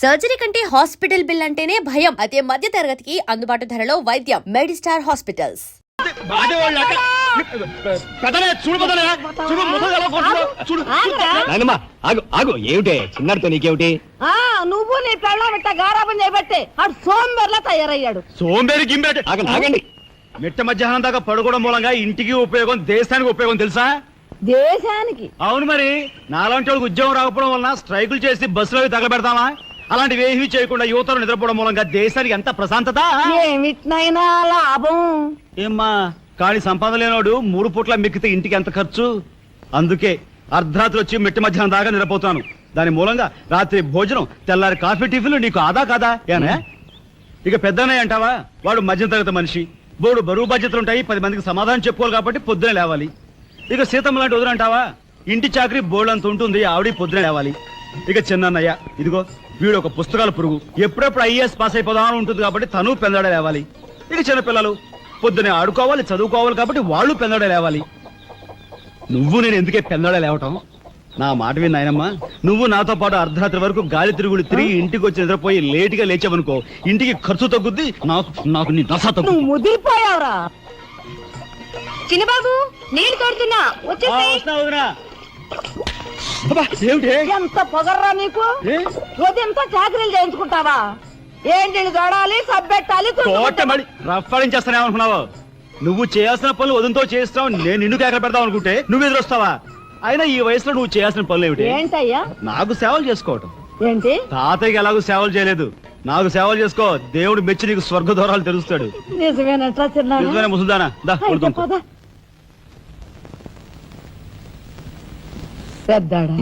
Surgery కంటే hospital bill అంటేనే భయం. అదే మధ్య తరగతికి అందుబాటు ధరలో వైద్యం. Medistar hospitals. ఏమిటే చిన్నారితో నీకేమిటి? నువ్వు నీ పెళ్ళం ఇట్ట గారాబం చేయబట్టే ఆడు సోంబేర్లా తయారయ్యాడు. సోంబేరి గింబేటి ఆగండి. మిట్ట మధ్యాహ్నం దాకా పడుకోవడం మూలంగా ఇంటికి ఉపయోగం, దేశానికి ఉపయోగం తెలుసా? దేశానికి అవును మరి. నాలాంటి వాళ్ళకి ఉద్యోగం రాకపోవడం వలన స్ట్రైకులు చేసి బస్సులో తగలబెడతామా? అలాంటివి ఏమీ చేయకుండా యువతలు నిద్రపోవడం మూలంగా దేశానికి ఎంత ప్రశాంతత. ఏమిటినైనా లాభం ఏమ్మా, కానీ సంపాదన లేనోడు 3 పూట్ల మిక్కితే ఇంటికి ఎంత ఖర్చు? అందుకే అర్ధరాత్రి వచ్చి మిట్ట మధ్యాహ్నం దాకా నిద్రపోతాను. దాని మూలంగా రాత్రి భోజనం, తెల్లారి కాఫీ, టిఫిన్లు నీకు ఆదా కాదా? ఏనా ఇక పెద్దనయ్య అంటావా? వాడు మధ్య తరగతి మనిషి, బోడు బరువు బాధ్యతలుంటాయి, 10 మందికి సమాధానం చెప్పుకోవాలి కాబట్టి పొద్దునే లేవాలి. ఇక సీతమ్మ లాంటి వదులంటావా? ఇంటి చాకరీ బోర్డు అంత ఉంటుంది, ఆవిడ పొద్దునే లేవాలి. ఇక చిన్నయ్య ఇదిగో వీడు ఒక పుస్తకాల పురుగు, ఎప్పుడెప్పుడు ఐఏఎస్ పాస్ అయిపోదామని ఉంటుంది కాబట్టి తను పెందడ లేవాలి. ఇక చిన్నపిల్లలు పొద్దునే ఆడుకోవాలి, చదువుకోవాలి కాబట్టి వాళ్ళు పెందడ లేవాలి. నువ్వు నేను ఎందుకే పెందడ లేవటం? నా మాట విని నాయనమ్మా, నువ్వు నాతో పాటు అర్ధరాత్రి వరకు గాలి తిరుగులు తిరిగి ఇంటికి వచ్చి నిద్రపోయి లేటుగా లేచావనుకో, ఇంటికి ఖర్చు తగ్గుద్ది, నాకు నీ దశ తగ్గుద్ది. ముదిరిపోయావురా చిన్నబాబు. నీళ్ళు తోడుతున్నా ఎంత పొగర్రా నీకు? రోజంతా చాకరీలు చేయించుకుంటావా? ఏంటి దొడాలి, సబ్బెట్టాలి, రఫాడించేస్తానేమనుకున్నావు? నువ్వు చేయాల్సిన పనులు వదంతో చేస్తావు, నేను నిన్ను కేకలు పెడతావు అనుకుంటే నువ్వు ఎదురొస్తావా? అయినా ఈ వయసులో నువ్వు చేయాల్సిన పనులు ఏమిటి? ఏంటయ్యా? నాకు సేవలు చేసుకోవటం. ఏంటి? తాతయ్యకి ఎలాగో సేవలు చేయలేదు, నాకు సేవలు చేసుకో. దేవుడు మెచ్చి నీకు స్వర్గ దూరాలు తెలుస్తాడు. నిజమేనట్రా చిన్న? నిజమే ముసుల్దానా. పెద్దాడా,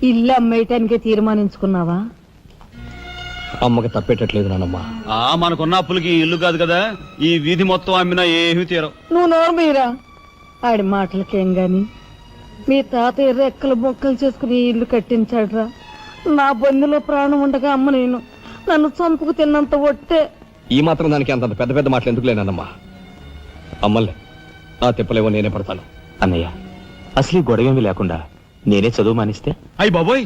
ఇల్లు అమ్మేయటానికి తీర్మానించుకున్నావా? అమ్మకి తప్పేటట్లేదు నానమ్మా. మనకున్న అప్పులకి ఇల్లు కాదు కదా, ఈ వీధి మొత్తం అమ్మినా ఏమీ తీరం. నువ్వు నోరు మీరా? ఆడి మాటలకేం గాని మీ తాతయ్య రెక్కలు బొక్కలు చేసుకుని ఇల్లు కట్టించాడురా. నా బొందులో ప్రాణం ఉండగా అమ్మ నేను నన్ను చంపుకు తిన్నంత ఒట్టే. ఈ మాత్రం దానికి అంత పెద్ద పెద్ద మాటలు ఎందుకు లేనమ్మా? అమ్మలే ఆ తిప్పలేవో నేనే పడతాను. అన్నయ్య, అసలు గొడవేమి లేకుండా నేనే చదువు మానిస్తే? అయ్యి బాబోయ్,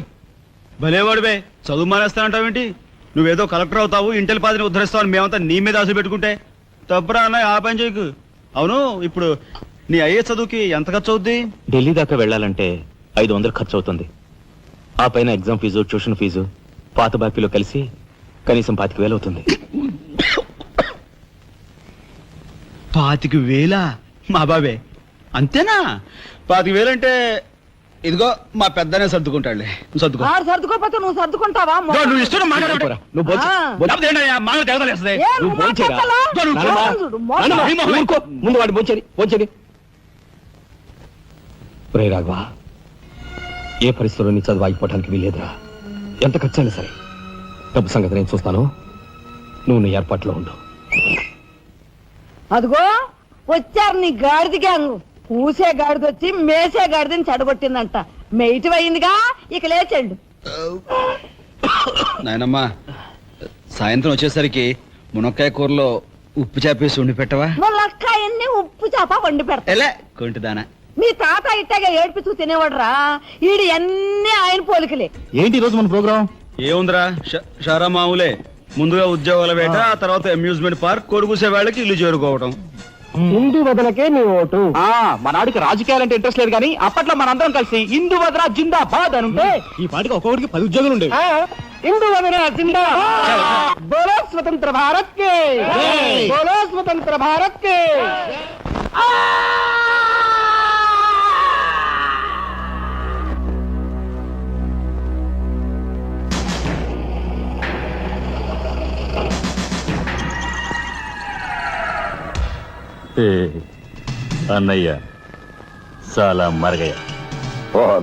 భలేవాడివే. చదువు మానేస్తానంటావేంటి? నువ్వేదో కలెక్టర్ అవుతావు, ఇంటెల్ పాదిని ఉద్ధరిస్తావు అని మేమంతా నీ మీద ఆశ పెట్టుకుంటే తప్పురా అన్నయ్య. ఆ పని చేయకు. అవును, ఇప్పుడు నీ అయ్యే చదువుకి ఎంత ఖర్చు అవుద్ది? ఢిల్లీ దాకా వెళ్ళాలంటే 500 ఖర్చు అవుతుంది. ఆ పైన ఎగ్జామ్ ఫీజు, ట్యూషన్ ఫీజు, పాత బాకీలో కలిసి కనీసం 25,000 అవుతుంది. 25,000? మా బాబే అంతేనా? 25,000 అంటే ఇదిగో మా పెద్దనే సర్దుకుంటాడులే. సర్దుకో. సర్దుకోపోతే నువ్వు సర్దుకుంటావా? నువ్వు ఇష్టం ముందు వాడు బోంచేది. రే రాఘవ, ఏ పరిస్థితుల్లో నీ చదువు ఆగిపోవడానికి వీలేదురా. ఎంత ఖర్చైనా సరే డబ్బు సంగతి నేను చూస్తాను. నువ్వు నీ ఏర్పాట్లో ఉండు. అదిగో వచ్చారు నీ గాడిది గ్యాంగ్. పూసే గాడిదొచ్చి మేసే గాడిదని చెడగొట్టిందంట. మెయిటి అయిందిగా, ఇక లేచండు. నాయనమ్మా, సాయంత్రం వచ్చేసరికి మునక్కాయ కూరలో ఉప్పు చేపేసి వండి పెట్టవా? మునక్కాయన్ని ఉప్పు చేప వండి పెడతా. కొంటిదానా, మీ తాత ఇట్టగా ఏడ్పిస్తూ తినేవాడురా. ఈడు అన్ని ఆయన పోలికలే. ఏంటి ఈ రోజు మన ప్రోగ్రాం? ఏముందిరా, షారా మామూలే. ముందుగా ఉద్యోగాల వేట, ఆ తర్వాత అమ్యూజ్మెంట్ పార్క్, కొడుకుసే వాళ్ళకి ఇల్లు చేరుకోవడం. హిందూ వదలకే నీ ఓటు. మనాడికి రాజకీయాలంటే ఇంట్రెస్ట్ లేదు, కానీ అప్పట్లో మనందరం కలిసి హిందూ వదల జిందాబాద్ అనుంటే ఈ పాటికి ఒక్కొక్కడికి 10 ఉద్యోగులు ఉండేవి. హిందూ వదల జిందాబాద్. బోలో స్వతంత్ర భారత్ కే, బోలో స్వతంత్ర భారత్ కే. అన్నయ్య చాలా మరగయ్య.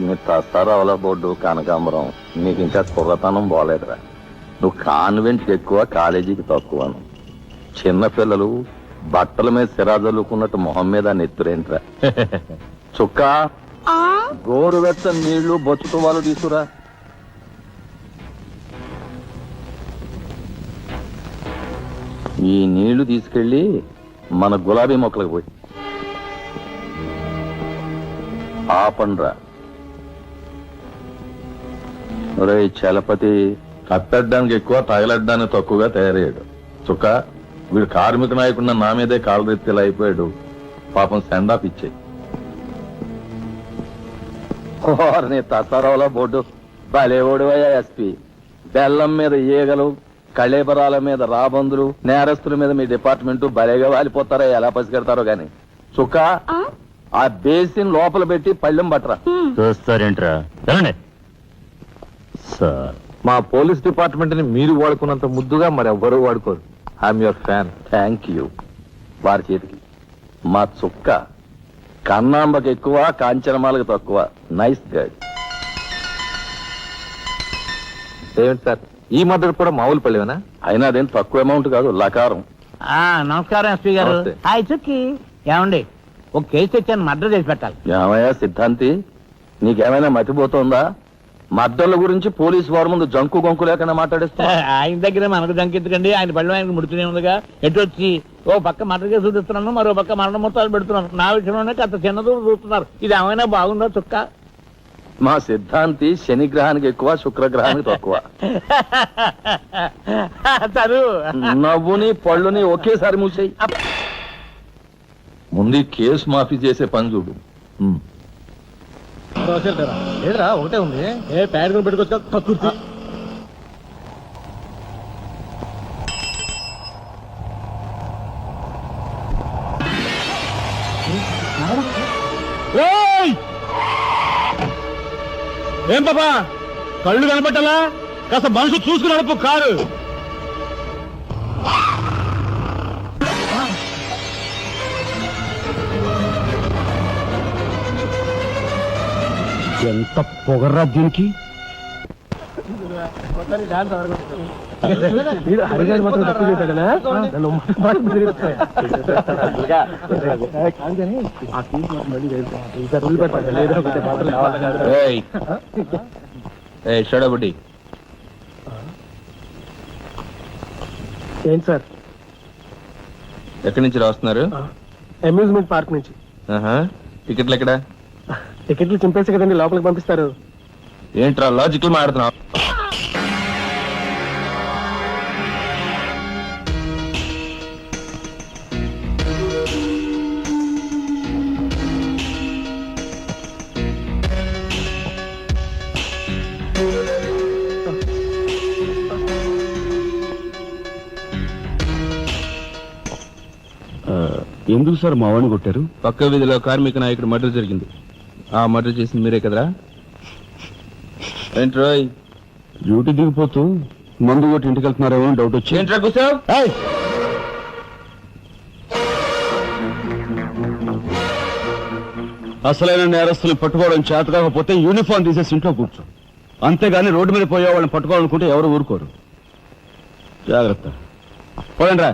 నీ తస్తారావుల బోర్డు కనకాంబరం, నీకు ఇంకా కుర్రతనం పోలేదురా. నువ్వు కాన్వెంట్కి ఎక్కువ, కాలేజీకి తక్కువను. చిన్నపిల్లలు బట్టల మీద సిరాజల్లుకున్నట్టు మొహం మీద నెత్తురేంట్రా. చుక్క గోరువెచ్చని నీళ్లు బొచ్చుతో వాళ్ళు తీసుకురా. ఈ నీళ్లు తీసుకెళ్లి మన గులాబీ మొక్కలకు పోయి ఆపండ్రా. ఒరే చలపతి, కట్టడానికి ఎక్కువ తగలడ్డానికి తక్కువగా తయారయ్యాడు. చుక్క వీడు కార్మిక నాయకుడిన నా మీదే కాలరెత్తిలా అయిపోయాడు. పాపం సెండాప్ ఇచ్చే తసారావుల బోర్డు బలేవోడువయ్యా ఎస్పీ. బెల్లం మీద ఈగలు, కళేబరాల మీద రాబందులు, నేరస్తుల మీద మీ డిపార్ట్మెంట్ భలేగా వాలిపోతారో ఎలా పసిగడతారో గాని. చుక్క ఆ బేసిన్ లోపల పెట్టి పళ్ళెం పట్టరా. చూస్తారేంట్రా సార్, మా పోలీస్ డిపార్ట్మెంట్ ని మీరు వాడుకున్నంత ముద్దుగా మరి ఎవ్వరూ వాడుకోరు. I'm your fan. Thank you. వారి చేతికి మా చుక్క కన్నాంబకి ఎక్కువ, కాంచనమాలకు తక్కువ. Nice guide. ఏమిటి సార్, ఈ మద్దతు కూడా మామూలు పళ్ళేనా? అయినా అదేం తక్కువ అమౌంట్ కాదు, లకారం. నమస్కారం ఎస్పీ గారు. నమస్తే. హాయ్ చుక్కి. ఏమండి, ఒక కేసు తెచ్చాను, మర్డర్ చేసి పెట్టాలి. ఏమయ్యా సిద్ధాంతి, నీకేమైనా మతిపోతుందా? మద్దళ్ళ గురించి పోలీసు వారి ముందు జంకు గొంకు లేకుండా మాట్లాడేస్తా. ఆయన దగ్గర మనకు జంకెత్తుకండి, ఆయన బళ్ళు ఆయనకు ముడుతూనే ఉందిగా. ఎటు వచ్చి ఓ పక్క మర్డర్ కేసు చూపిస్తున్నాను, మరో పక్క మరణ మొత్తాలు పెడుతున్నాను. నా విషయంలోనే అంత చిన్నదూ చూస్తున్నారు. ఇది ఏమైనా బాగుందా చుక్క? మా సిద్ధాంతి శనిగ్రహానికి ఎక్కువ, శుక్రగ్రహానికి తక్కువ. తరు నవ్వుని పళ్ళుని ఒకేసారి మూసేయి. ముందు ఈ కేసు మాఫీ చేసే పని చూడు. ఏదిరా ఒకటే ఉంది. ఏ ప్యాడ్ పెట్టుకొచ్చా కక్కుర్తి. ఏం పాపా, కళ్ళు కనపట్టాలా? కాస్త మనసు చూసుకుని నడుపు కారు. ఎంత పొగర్రా దీనికి. షడబుడ్డి ఏంటి సార్? ఎక్కడి నుంచి రాస్తున్నారు? అమ్యూజ్మెంట్ పార్క్ నుంచి. టికెట్లు ఎక్కడ? టికెట్లు చింపేసి కదండి లోపలికి పంపిస్తారు. ఏంట్రా లాజికల్ మాట్లాడుతున్నావు? ఎందుకు సార్ మా వాడిని కొట్టారు? పక్క వీధిలో కార్మిక నాయకుడు మర్డర్ జరిగింది. ఆ మర్డర్ చేసింది మీరే కదరా? ఏంట్రోయ్ డ్యూటీ దిగిపోతూ మందు కొట్టి ఇంటికి వెళ్తున్నారేమో డౌట్ వచ్చి. ఏంట్రా కూర్చో. అసలైన నేరస్తుల్ని పట్టుకోవడం చేత కాకపోతే యూనిఫామ్ తీసేసి ఇంట్లో కూర్చో. అంతేగాని రోడ్డు మీద పోయే వాళ్ళని పట్టుకోవాలనుకుంటే ఎవరు ఊరుకోరు. జాగ్రత్త. పోయండి రా.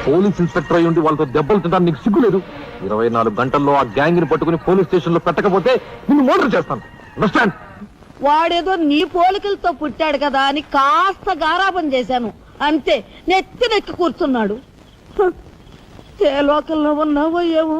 పోలీస్ ఇన్స్పెక్టర్ అయి ఉండి వాళ్ళతో దెబ్బలు తింటాను, నీకు సిగ్గులేదు? 24 గంటల్లో ఆ గ్యాంగ్ ని పట్టుకుని పోలీస్ స్టేషన్ లో పెట్టకపోతే నిన్ను మోటర్ చేస్తాను. అండర్స్టాండ్? వాడేదో నీ పోలికలతో పుట్టాడు కదా అని కాస్త గారాబం చేశాను అంతే. నెత్తి నెక్కి కూర్చున్నాడు. హ, ఏ లోకల్లో ఉన్నావో ఏమో.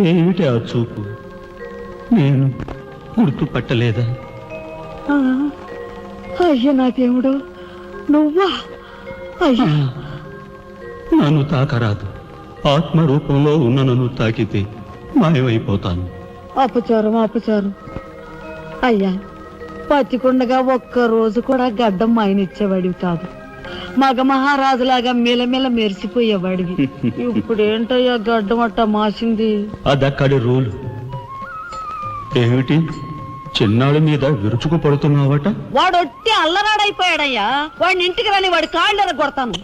ఏమిటి ఆ చూపు? నేను గుర్తుపట్టలేదా? ఆ, అయ్యా నా దేవుడు, నువ్వా? అయ్యా, నన్ను తాకరాదు. ఆత్మ రూపంలో ఉన్న నన్ను తాకితే మాయమైపోతాను. అపచారం అపచారం. అయ్యా, పచ్చికుండగా ఒక్క రోజు కూడా గడ్డం మాయనిచ్చేవాడివి కాదు. మగ మహారాజులాగా మెలమెల మెరిసిపోయేవాడివి. ఇప్పుడు ఏంటయ్యా గడ్డం అట్ట మాసింది? అదక్కడి రూలు. ఏమిటి చిన్నాళ్ళ మీద విరుచుకు పడుతున్నావట? వాడు ఒట్టి అల్లరాడైపోయాడయ్యా. వాడిని ఇంటికి రాని వాడి కాళ్ళు కొడతాను.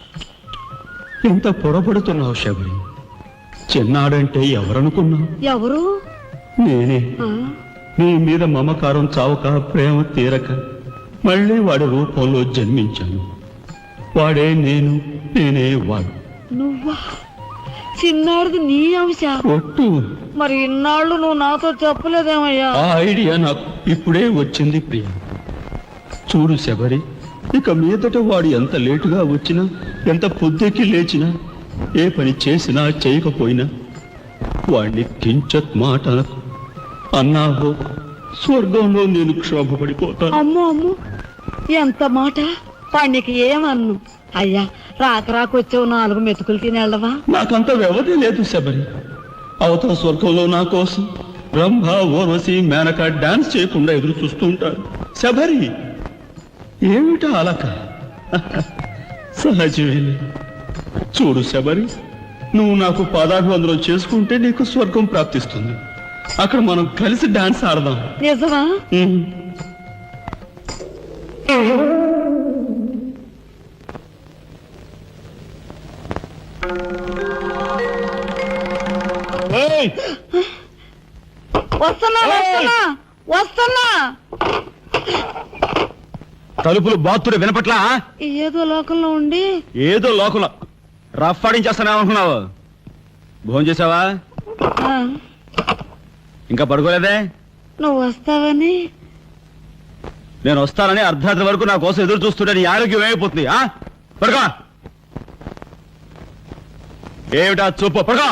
ఎంత పొరపడుతున్నావు శబరి? చిన్నాడంటే ఎవరనుకున్నావు? ఎవరు? నేనే. ఆ, నీ మీద మమకారం చావక, ప్రేమ తీరక మళ్ళీ వాడి రూపంలో జన్మించాను. వాడే నేను, నేనే వాడు. నువ్వా? చిన్నాడిది నీ అంశ. ఒట్టు. మరి ఇన్నాళ్ళు నువ్వు నాతో చెప్పలేదేమయ్యా? ఆ ఐడియా నాకు ఇప్పుడే వచ్చింది ప్రియ. చూడు శబరి, ఇక మీదట వాడు ఎంత లేటుగా వచ్చినా, ఎంత పొద్దెక్కి లేచినా, ఏ పని చేసినా చేయకపోయినా వాడిని కించత్ మాట అనకు. అన్నాహో స్వర్గంలో నేను క్షోభపడిపోతాను. అమ్మో అమ్మో, ఎంత మాట! వాడికి ఏమన్ను? అయ్యా, రాకొచ్చావు 4 మెతుకులు తినేళ్ళవా? నాకంత వ్యవధి లేదు శబరి. అవతల స్వర్గంలో నా కోసం బ్రహ్మ, ఓర్వశి, మేనక డాన్స్ చేయకుండా ఎదురు చూస్తూ ఉంటారు. శబరి, ఏమిటా అలక? సహజమేలే. చూడు శబరి, నువ్వు నాకు పాదాభివందనం చేసుకుంటే నీకు స్వర్గం ప్రాప్తిస్తుంది. అక్కడ మనం కలిసి డాన్స్ ఆడదాం. నిజమా? ఉమ్. ఏయ్! వస్తున్నా వస్తున్నా వస్తున్నా. తలుపులు బాత్తుడు వినపట్లా? ఏదో లోకంలో ఉండి ఏదో లోకంలో రఫ్ ఆడించేస్తానేమనుకున్నావు? భోజనం చేసావా? ఆ, ఇంకా పడుకోలేదే? నువ్వు వస్తావని. నేను వస్తానని అర్ధరాత్రి వరకు నా కోసం ఎదురు చూస్తుంటే నీ ఆరోగ్యం ఏమైపోతుంది? పడుకో. ఏమిటా చూపు? పడుకో.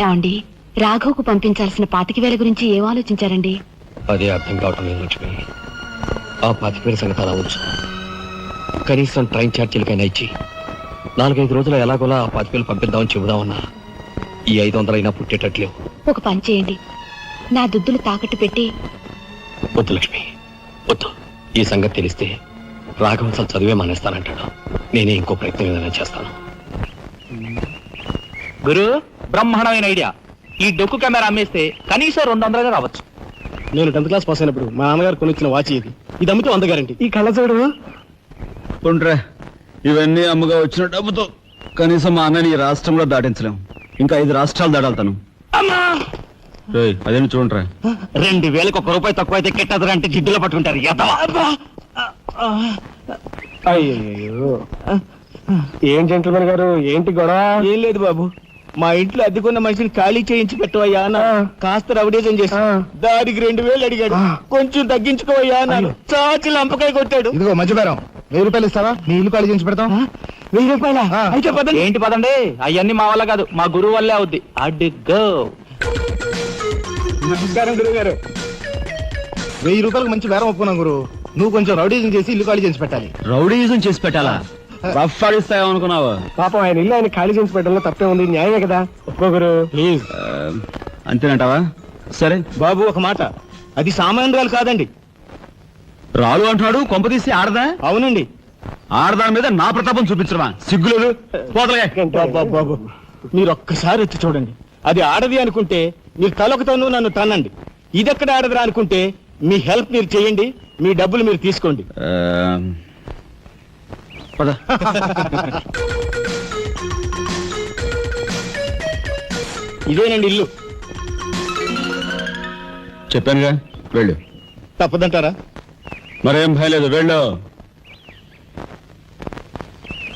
ఏమండి, రాఘవ్కు పంపించాల్సిన 25,000 గురించి ఏం ఆలోచించారండి? అదే అర్థం కావటం లేదు లక్ష్మి. ఆ 25,000 సంగతి అలా ఉంచు. కనీసం ట్రైన్ ఛార్జీలకైనా ఇచ్చి 4-5 రోజులు ఎలాగోలా ఆ 25,000 పంపిద్దామని చెబుదామన్నా ఈ 500 అయినా పుట్టేటట్లేవు. ఒక పని చేయండి, నా దుద్దులు తాకట్టు పెట్టి. వద్దు లక్ష్మి, వద్దు. ఈ సంగతి తెలిస్తే రాఘవ అసలు చదివే మానేస్తానంటాడు. నేనే ఇంకో ప్రయత్నం ఏదైనా చేస్తాను. గురు, బ్రహ్మాండమైన ఐడియా. ఈ డొక్కు కెమెరా అమ్మేస్తే కనీసం 200గా రావచ్చు. నేను 10th క్లాస్ పాస్ అయినప్పుడు మా నాన్నగారు కొనిచ్చిన వాచ్ ఇది అమ్మితే 100 గ్యారెంటీ. ఈ కళ్ళజోడు ఉండ్రా, ఇవన్నీ అమ్మగా వచ్చిన డబ్బుతో కనీసం మా అన్నని ఈ రాష్ట్రంలో దాటించలేం. ఇంకా 5 రాష్ట్రాలు దాడాలతాను. అదేమి చూడరా. 2,000కి 1 రూపాయి తక్కువ అయితే కెట్టదురా అంటే జిడ్డులో పట్టుకుంటారు. అయ్యో, ఏం జెంట్లమెన్ గారు, ఏంటి గొడవ? ఏం లేదు బాబు, మా ఇంట్లో అద్దెకున్న మనిషిని ఖాళీ చేయించి పెట్టవయ్యా అన్న. కాస్త రవిడేజం చేసి దానికి 2,000 అడిగాడు. కొంచెం తగ్గించుకోవయ్యా అన్నాను. చాచి లంపకాయ కొట్టాడు. ఇదిగో మధ్య బేరం, 1000 రూపాయలు ఇస్తావా? నీ ఇల్లు ఖాళీ చేయించి పెడతాం. 1000 రూపాయల? అయితే పదండి. ఏంటి పదండి, అవన్నీ మా వల్ల కాదు, మా గురువు వల్లే అవుద్ది. అడ్డుగో. నమస్కారం గురువు గారు. 1000 రూపాయలకు మంచి బేరం ఒప్పుకున్నాం గురు. నువ్వు కొంచెం రౌడీజం చేసి ఇల్లు ఖాళీ చేసి పెట్టాలి. రౌడీజం చేసి పెట్టాలా? రఫ్ ఆడిస్తాయేమనుకున్నావా? పాపం ఆయన ఇల్లు ఆయన ఖాళీ చేసి పెట్టడంలో తప్పే ఉంది. న్యాయమే కదా. ఒప్పుకో గురు ప్లీజ్. అంతేనంటావా? సరే బాబు ఒక మాట, అది సామాన్యురాలు కాదండి. రాలు అంటున్నాడు. కొంపదీసి ఆడదా? అవునండి. ఆడదాని మీద నా ప్రతాపం చూపించడమా? సిగ్గులేదు. పోతలే. బాబు మీరు ఒక్కసారి వచ్చి చూడండి. అది ఆడది అనుకుంటే మీరు తలొకతోనూ నన్ను తన్నండి. ఇదెక్కడ ఆడదురా అనుకుంటే మీ హెల్ప్ మీరు చేయండి, మీ డబ్బులు మీరు తీసుకోండి. పద. ఇదేనండి ఇల్లు. చెప్పానుగా, వెళ్ళు. తప్పదంటారా? మరేం భయం లేదు, వెళ్ళు.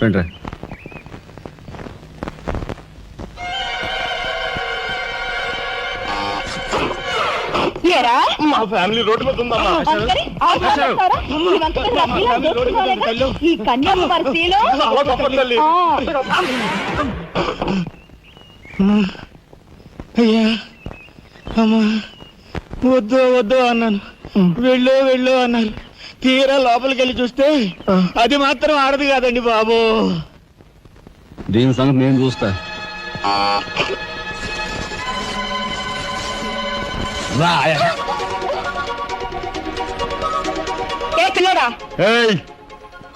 రండి. ఏరా? మా ఫ్యామిలీ రోడ్డు మీద ఉందమ్మా. అందుకని ఆ మాట్లాడతారా? నీవంతా రద్దీలా దోచుకోలేక ఈ కన్యాకుమారి స్త్రీలో చాలా గొప్పది తల్లి. అయ్యా అమ్మా వద్దు వద్దు అన్నాను, వెళ్ళు వెళ్ళు అన్నారు. తీరా లోపలికి వెళ్ళి చూస్తే అది మాత్రం ఆడదు కాదండి బాబు. దీని సంగతి నేను చూస్తా. ఏ పిల్లడా, ఏయ్,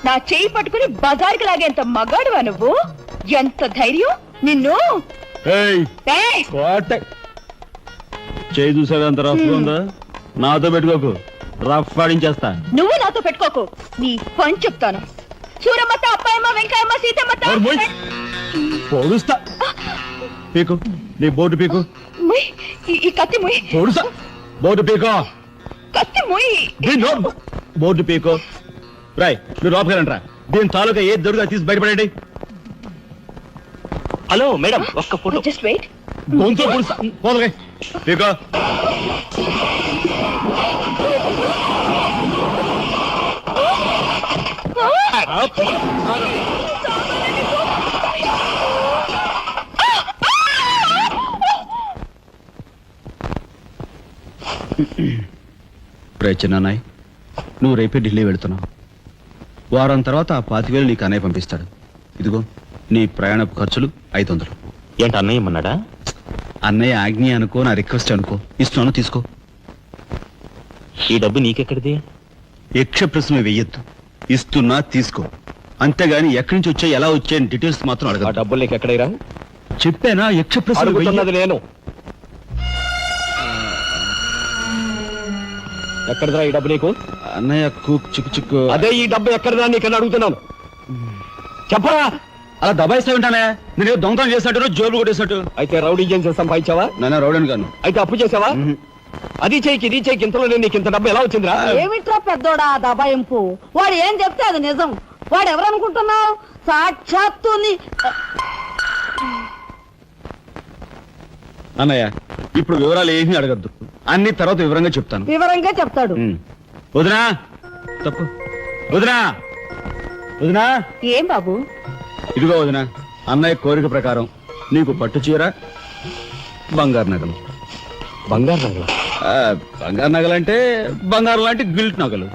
నా చెయ్యి పట్టుకుని బజార్కి లాగేంత మగాడువా నువ్వు? ఎంత ధైర్యం నిన్ను! ఏయ్, ఏయ్! కోట చేయి చూసావు ఎంత రఫ్ ఉందా? నాతో పెట్టుకోకు, రఫ్ ఆడించేస్తా. నువ్వు నాతో పెట్టుకోకు, నీ పని చెప్తాను. సూరమ్మత, అప్పాయమ్మ, వెంకయ్యమ్మ, సీతమ్మత. పొడుస్తా. పీకు, నీ బోటు పీకు. ముయ్, ఈ కత్తి ముయ్. పొడుస్తా. బోటు పీకో. కత్తి ముయ్. బోర్డు పీకో. రాయ్, మీరు లోపలిరంట్రా. దీని తాలూకా ఏది దొరుకుతా తీసి బయటపడండి. హలో మేడం, ఒక్క ఫోటో. Just wait. గొంతు పొడుస్తా. పోదలే పీకో. చిన్నాయ్, నువ్వు రేపే ఢిల్లీ వెళుతున్నావు. వారం తర్వాత ఆ 25,000 నీకు అన్నయ్య పంపిస్తాడు. ఇదిగో నీ ప్రయాణపు ఖర్చులు 500. ఏంటి అన్నయ్య ఏమన్నాడా? అన్నయ్య ఆజ్ఞ అనుకో, నా రిక్వెస్ట్ అనుకో. ఇస్తున్నాను, తీసుకో. ఈ డబ్బు నీకెక్కడిది? యక్ష ప్రశ్న వెయ్యొద్దు. ఇస్తున్నా, తీసుకో. అంతేగాని ఎక్కడి నుంచి వచ్చాయి, ఎలా వచ్చాయని డీటెయిల్స్ మాత్రం ఆ అడగ. డబ్బులు నీకు ఎక్కడైరా? చెప్పానా, యక్ష ప్రశ్న అడుగుతున్నది నేను. ఎక్కడదా ఈ డబ్బు నీకు? అన్నయ్య కూక్ చిక్కు చిక్కు. అదే ఈ డబ్బు ఎక్కడదా నీకన్నా అడుగుతున్నాను, చెప్పరా? అలా దబాయిస్తా ఉంటానే. నేను దొంగతనం చేసినట్టు, జోబులు కొట్టేసినట్టు. అయితే రౌడీ చేసి సంపాదించావా? నాన్న రౌడన్ గాను. అయితే అప్పు చేసావా? అది చేయికి ఇది చేయికి ఇంతలో నేను నీకు ఇంత డబ్బు ఎలా వచ్చిందిరా? ఏమిట్రా పెద్దోడా దబాయింపు? వాడు ఏం చెప్తే అది నిజం. వాడు ఎవరనుకుంటున్నావు? సాక్షాత్తు అన్నయ్య, ఇప్పుడు వివరాలు ఏమీ అడగద్దు. అన్ని తర్వాత వివరంగా చెప్తాను. వివరంగా చెప్తాడు. వదినా, తప్పు. వదినా, వదినా. ఏం బాబు? ఇదిగో వదినా, అన్నయ్య కోరిక ప్రకారం నీకు పట్టు చీర, బంగారు నగలు. బంగారు నగల? బంగారు నగలంటే బంగారు లాంటి గిల్ట్ నగలు.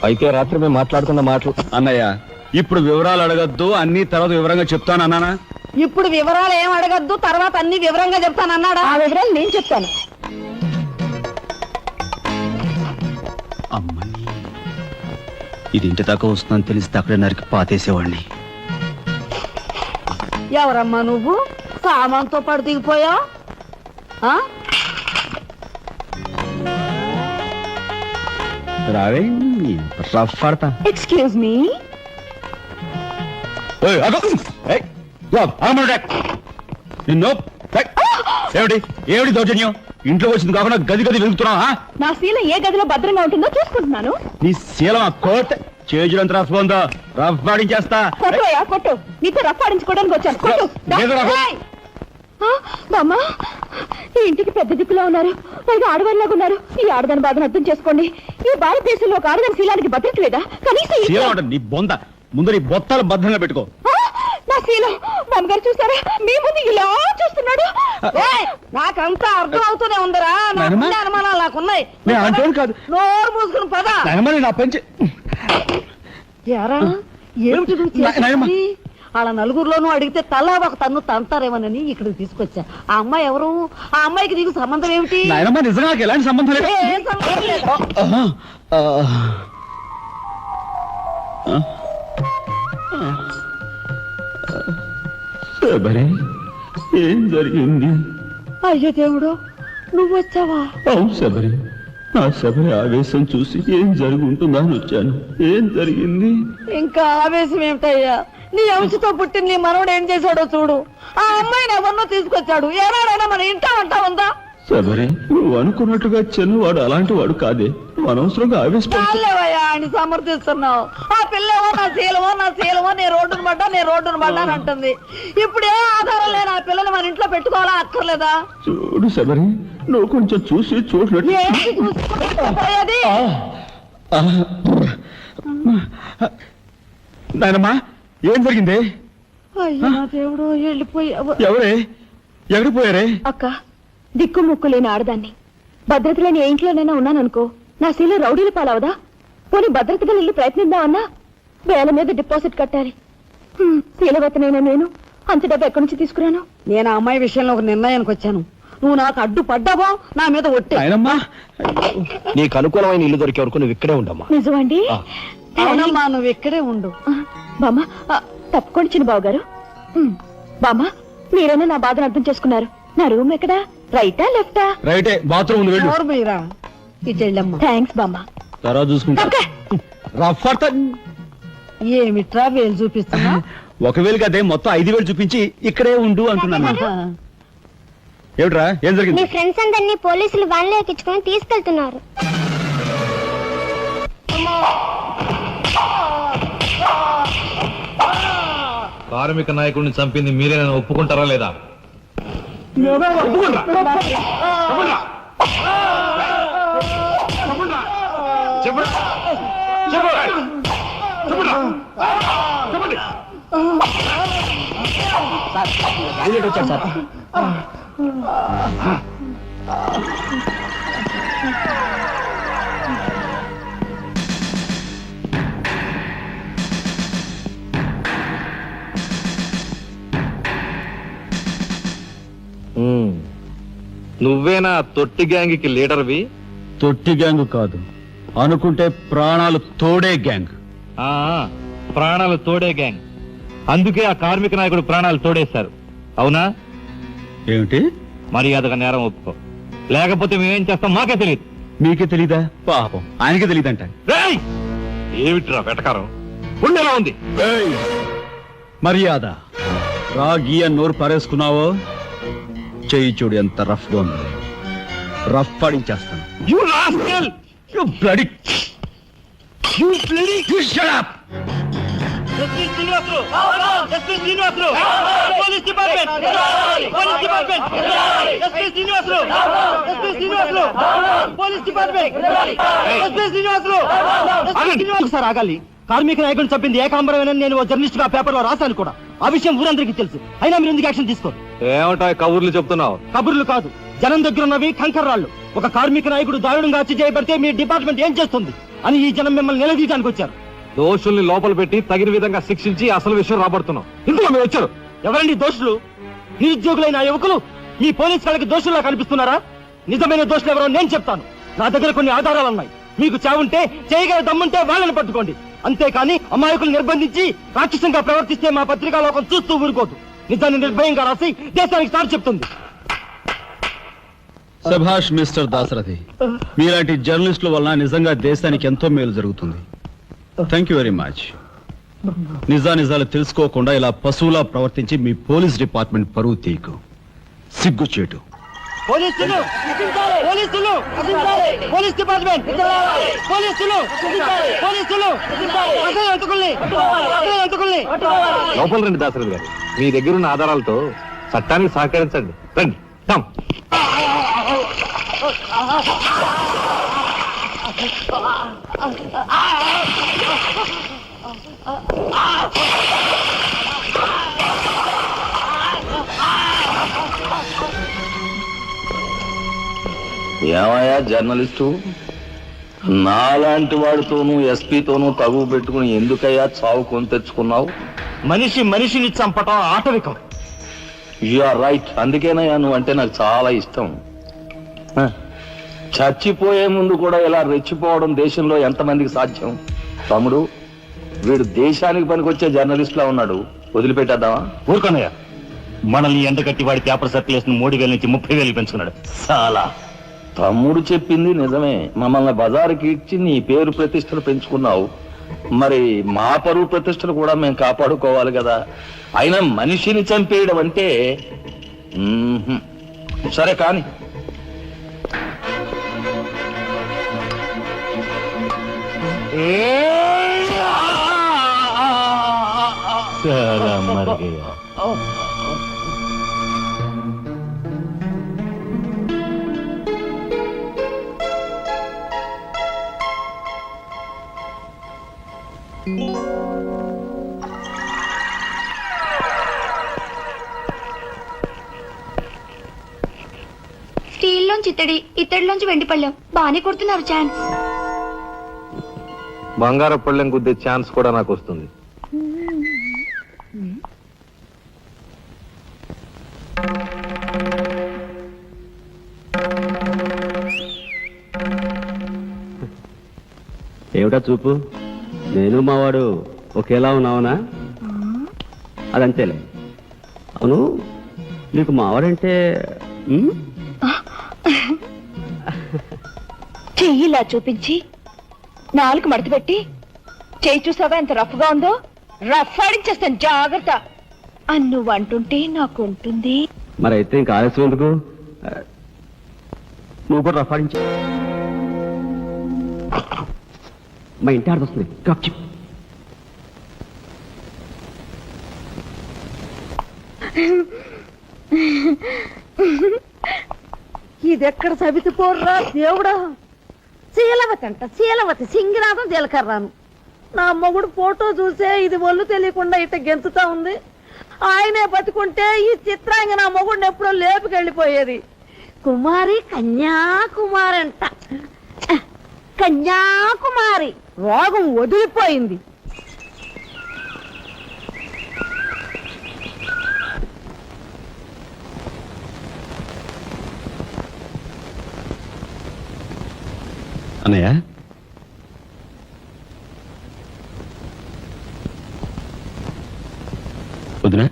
అయితే రాత్రి మేము మాట్లాడుకున్న మాటలు. అన్నయ్య, ఇప్పుడు వివరాలు అడగద్దు, అన్ని తర్వాత వివరంగా చెప్తాను అన్నానా? ఇప్పుడు వివరాలు ఏం అడగద్దు, తర్వాత అన్ని వివరంగా చెప్తానన్నాడా? ఆ వివరాలు నేను చెప్తాను. అమ్మని, ఇది ఇంటి దాకా వస్తుందని తెలిస్తే అక్కడే నరికి పాతేసేవాడిని. ఎవరమ్మా నువ్వు? సామాన్తో పాటు దిగిపోయా? రావే, రఫ్ ఆడతా. Excuse me. నిన్ను ఏమిటి ఏమిటి దౌర్జన్యం? ఇంట్లో వచ్చింది కాకుండా గది గది వెలుగుతున్నావా? నా శీలం ఏ గదిలో భద్రంగా ఉంటుందో చూసుకుంటున్నాను. నీ శీలం ఆ కోట్ చేజులంత రఫ్ ఉందో, రఫ్ ఆడించేస్తా. కొట్టుయా కొట్టు, నీతో రఫ్ ఆడించుకోవడానికి వచ్చాను. కొట్టు. లేదు నాకు. బామ్మ, ఈ ఇంటికి పెద్ద దిక్కులో ఉన్నారు, పైగా ఆడవాళ్ళలాగా ఉన్నారు. ఈ ఆడదాని బాధను అర్థం చేసుకోండి. ఈ భారతదేశంలో ఒక ఆడదాని శీలానికి భద్రత లేదా? కనీసం శీలం అంటే నీ బొంద. ముందు నీ బొత్తాలు భద్రంగా పెట్టుకో. నా శీలం బామ్మగారు చూసారా? మీ ముందు ఇలా చూస్తున్నాడు. నాకంతా అర్థం అవుతూనే ఉందరా. నాయనమ్మ? అనుమానాలు నాకున్నాయి. నేను అంటేం కాదు. నోరు మూసుకుని పద. నాయనమ్మ, నా పెంచి యారా, ఏమిటి నువ్వు చేసేది? నాయనమ్మ. వాళ్ళ నలుగురిలోనూ అడిగితే తలా ఒక తన్ను తంతారేమోనని ఇక్కడికి తీసుకొచ్చా. ఆ అమ్మాయి ఎవరు? ఆ అమ్మాయికి నీకు సంబంధం ఏమిటి? నాయనమ్మ, నిజంగా నాకు ఎలాంటి సంబంధం లేదు. ఏం సంబంధం లేదా? శబరి, ఏం జరిగింది? అయ్యో దేవుడు, నువ్వు వచ్చావా? అవును శబరి, నా శబరి ఆవేశం చూసి ఏం జరిగి ఉంటుందా అని వచ్చాను. ఏం జరిగింది? ఇంకా ఆవేశం ఏమిటయ్యా? నీ అంశతో పుట్టిన నీ మనవడు ఏం చేశాడో చూడు. ఆ అమ్మాయిని ఎవరినో తీసుకొచ్చాడు. ఏనాడైనా మన ఇంట వంట ఉందా? శబరి, నువ్వు అనుకున్నట్టుగా చిన్నవాడు అలాంటి వాడు కాదే. అనవసరంగా ఆవేశపడు. చాలేవయ్యా అని సమర్థిస్తున్నావు. ఆ పిల్లేమో నా శీలమో నేను రోడ్డును పడ్డా అని అంటుంది. ఇప్పుడు ఏ ఆధారం లేని ఆ పిల్లని మన ఇంట్లో పెట్టుకోవాలా అక్కర్లేదా? చూడు శబరి, నువ్వు కొంచెం చూసి చూడలేదు. ఏంటి చూసుకోపోయేది? నాయనమ్మా, ఏం జరిగింది? అయ్యో నా దేవుడు, వెళ్ళిపోయావు. ఎవరు పోయారే? అక్క, దిక్కు ముక్కు లేని ఆడదాన్ని, భద్రత లేని ఏ ఇంట్లోనైనా ఉన్నాననుకో, నా శీల రౌడీలు పాలవదా? పోనీ భద్రతగా వెళ్ళి ప్రయత్నిద్దామన్నా వేల మీద డిపాజిట్ కట్టాలి. శీలవతనైనా నేను అంత డబ్బు ఎక్కడి నుంచి తీసుకురాను? నేను ఆ అమ్మాయి విషయంలో ఒక నిర్ణయానికి వచ్చాను. నువ్వు నాకు అడ్డు పడ్డావో నా మీద ఒట్టే. నాయనమ్మా, నీకు అనుకూలమైన ఇల్లు దొరికే వరకు నువ్వు ఇక్కడే ఉండమ్మా. నిజమండి? అవునమ్మా, నువ్వు ఇక్కడే ఉండు. బామ్మ, తప్పుకోండి చిన్న బాబు గారు. బామ్మ, మీరైనా నా బాధను అర్థం చేసుకున్నారు. నా రూమ్ ఎక్కడా? రైటా లెఫ్టా? రైటే, బాత్రూమ్ ఉంది, వెళ్ళు. ఎవరు మీరా? ఇటు వెళ్ళమ్మా. థ్యాంక్స్ బామ్మ. తర్వాత చూసుకుంటా. ఏమిట్రా వేలు చూపిస్తున్నా? ఒకవేళ అదే మొత్తం 5,000 చూపించి ఇక్కడే ఉండు అంటున్నాను. ఏమిట్రా, ఏం జరిగింది? మీ ఫ్రెండ్స్ అందరినీ పోలీసులు వ్యాన్లో ఎక్కించుకొని తీసుకెళ్తున్నారు. కార్మిక నాయకుడిని చంపింది మీరే, నన్ను ఒప్పుకుంటారా లేదా? నువ్వేనా తొట్టి గ్యాంగ్కి లీడర్వి? తొట్టి గ్యాంగ్ కాదు, అనుకుంటే ప్రాణాలు తోడే గ్యాంగ్. ప్రాణాలు తోడే గ్యాంగ్. అందుకే ఆ కార్మిక నాయకుడు ప్రాణాలు తోడేశారు, అవునా? ఏమిటి? మర్యాదగా నేరం ఒప్పుకో, లేకపోతే మేమేం చేస్తాం మాకే తెలియదు. మీకే తెలీదా? పాపం ఆయనకే తెలియదంట. ఏమిట్రా వెటకారం? ఉండేలా ఉంది. మర్యాద రాగి అని నోరు పారేసుకున్నావో చెయ్యి చూడు ఎంత రఫ్ గా ఉంది. రఫ్ పాడించేస్తాను. You rascal! You bloody... You bloody... You shut up! Police department! Police department! SP Srinivasarao! SP Srinivasarao! Police department! SP Srinivasarao! ఒకసారి ఆగాలి. కార్మిక నాయకుడిని చంపింది ఏకాంబరమేనని నేను జర్నలిస్ట్ గా పేపర్ లో రాశాను కూడా. ఆ విషయం ఊరందరికీ తెలుసు. అయినా మీరు ఎందుకు యాక్షన్ తీసుకోరు? ఏమంటాయి కబుర్లు చెప్తున్నావు? కబుర్లు కాదు, జనం దగ్గర ఉన్నవి కంకర్రాళ్ళు. ఒక కార్మిక నాయకుడు దారుణంగా హత్య చేయబడితే మీ డిపార్ట్మెంట్ ఏం చేస్తుంది అని ఈ జనం మిమ్మల్ని నిలదీయడానికి వచ్చారు. దోషుల్ని లోపల పెట్టి తగిన విధంగా శిక్షించి అసలు విషయం రాబడుతున్నాం. ఇందులో మీరు వచ్చారు. ఎవరండి దోషులు? నిరుద్యోగులైన యువకులు మీ పోలీసు వాళ్ళకి దోషుల్లా కనిపిస్తున్నారా? నిజమైన దోషులు ఎవరో నేను చెప్తాను. నా దగ్గర కొన్ని ఆధారాలు ఉన్నాయి. మీకు చావుంటే చేయగల దమ్ముంటే వాళ్ళని పట్టుకోండి. అంతేకాని అమాయకులు నిర్బంధించి రాక్షసంగా ప్రవర్తిస్తే మా పత్రికా లోకం చూస్తూ ఊరుకోదు. నిజాన్ని నిర్భయంగా రాసి దేశానికి సార్ చెప్తుంది. సభాష్ మిస్టర్ దాసరథి, మీలాంటి జర్నలిస్టుల వల్ల నిజంగా దేశానికి ఎంతో మేలు జరుగుతుంది. Thank you very much. నిజాలు తెలుసుకోకుండా ఇలా పశువులా ప్రవర్తించి మీ పోలీస్ డిపార్ట్మెంట్ పరువు తీయకు. సిగ్గుచేటు. పోలీసులు, పోలీసులు, పోలీస్ డిపార్ట్మెంట్, పోలీసులు, పోలీసులు, లోపల రండి దాసరథి గారు. మీ దగ్గరున్న ఆధారాలతో చట్టానికి సహకరించండి. రండి. ఏమయ్యా జర్నలిస్టు, నాలాంటి వాడితోనూ ఎస్పీతోనూ తగువ పెట్టుకుని ఎందుకయ్యా చావు కొని తెచ్చుకున్నావు? మనిషిని చంపటం ఆటవికం. You are right. అందుకేనయ్యా నువ్వంటే నాకు చాలా ఇష్టం. చచ్చిపోయే ముందు కూడా ఇలా రెచ్చిపోవడం దేశంలో ఎంతమందికి సాధ్యం? తమ్ముడు, వీడు దేశానికి పనికొచ్చే జర్నలిస్ట్ లా ఉన్నాడు. వదిలిపెట్టేద్దామా? ఊరుకోనయ్యా, మనల్ని ఎండగట్టి వాడి పేపర్ సర్క్యులేషన్ 3,000 నుంచి 30,000 పెంచుకున్నాడు. చాలా. తమ్ముడు చెప్పింది నిజమే. మమ్మల్ని బజారుకి ఇచ్చి నీ పేరు ప్రతిష్టలు పెంచుకున్నావు. మరి మా పరువు ప్రతిష్టలు కూడా మేము కాపాడుకోవాలి కదా. అయినా మనిషిని చంపేయడం అంటే సరే కానీ साला मर गया। స్టీల్లోంచి ఇత్తడిలోంచి వెండి పళ్ళెం బాగానే కొడుతున్నారు ఛాన్స్. బంగారు పళ్ళెం గుద్దే ఛాన్స్ కూడా నాకు వస్తుంది. ఏమిటా చూపు? నేను మావాడు ఒకేలా ఉన్నావునా? అదంతేలే. అవును, నీకు మావాడంటే చెయ్యిలా చూపించి నాలుగు మడత పెట్టి చెయ్యి చూసావా ఎంత రఫ్ గా ఉందో? రఫ్ ఆడించేస్తాను, జాగ్రత్త. నువ్వు అంటుంటే నాకు ఉంటుంది. మరి అయితే ఇంకా ఆలస్యం ఎందుకు? నువ్వు కూడా రఫాడించు. మా ఇంటి ఆడదొస్తుంది. కాపు ఇదెక్కడ సవితి పోర్రా దేవుడా! శీలవతి అంట, శీలవతి సింగినాథం జీలకర్రాను. నా మొగుడు ఫోటో చూసే ఇది ఒళ్ళు తెలియకుండా ఇట గెంతుతా ఉంది. ఆయనే బతుకుంటే ఈ చిత్రాంగ నా మొగుడిని ఎప్పుడో లేపుకెళ్ళిపోయేది. కుమారి కన్యాకుమారి అంట, కన్యాకుమారి. రోగం వదిలిపోయింది. అన్నయ్య, వదినా,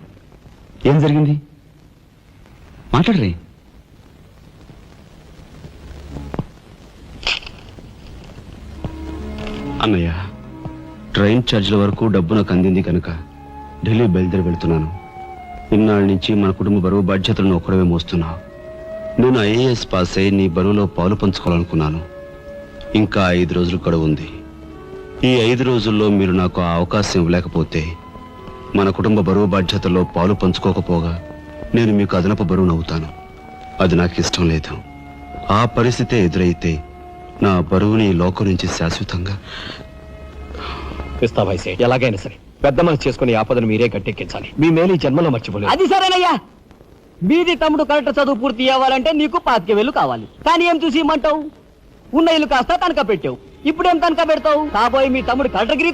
ఏం జరిగింది? మాట్లాడరే. అన్నయ్య, ట్రైన్ ఛార్జీల వరకు డబ్బు నాకు అందింది కనుక ఢిల్లీ బయలుదేరి వెళ్తున్నాను. ఇన్నాళ్ళ నుంచి మన కుటుంబ బరువు బాధ్యతలను ఒక్కడవే మోస్తున్నావు. నేను ఐఏఎస్ పాస్ అయి నీ బరువులో పాలు పంచుకోవాలనుకున్నాను. ఇంకా 5 రోజులు గడువు ఉంది. ఈ 5 రోజుల్లో మీరు నాకు ఆ అవకాశం ఇవ్వలేకపోతే మన కుటుంబ బరువు బాధ్యతల్లో పాలు పంచుకోకపోగా నేను మీకు అదనపు బరువును అవుతాను. అది నాకు ఇష్టం లేదు. ఆ పరిస్థితే ఎదురైతే నా బరువుని ఈ లోకం నుంచి శాశ్వతంగా పిస్తా భాయ్సే, ఎలాగైనా సరే పెద్ద మనసు చేసుకుని ఆపదను మీరే గట్టెక్కించాలి. మీ మేలు ఈ జన్మలో మర్చిపోలేదు. అది సరేనయ్యా. మీది తమ్ముడు కలెక్టర్ చదువు పూర్తి అవ్వాలంటే నీకు 25,000 కావాలి. కానీ ఏం చూసి ఇమ్మంటావు? ఉన్న ఇల్లు కాస్త తనఖా పెట్టావు. ఇప్పుడేం తనఖా పెడతావు? కాబోయే మీ తమ్ముడు కలెక్టర్గిరి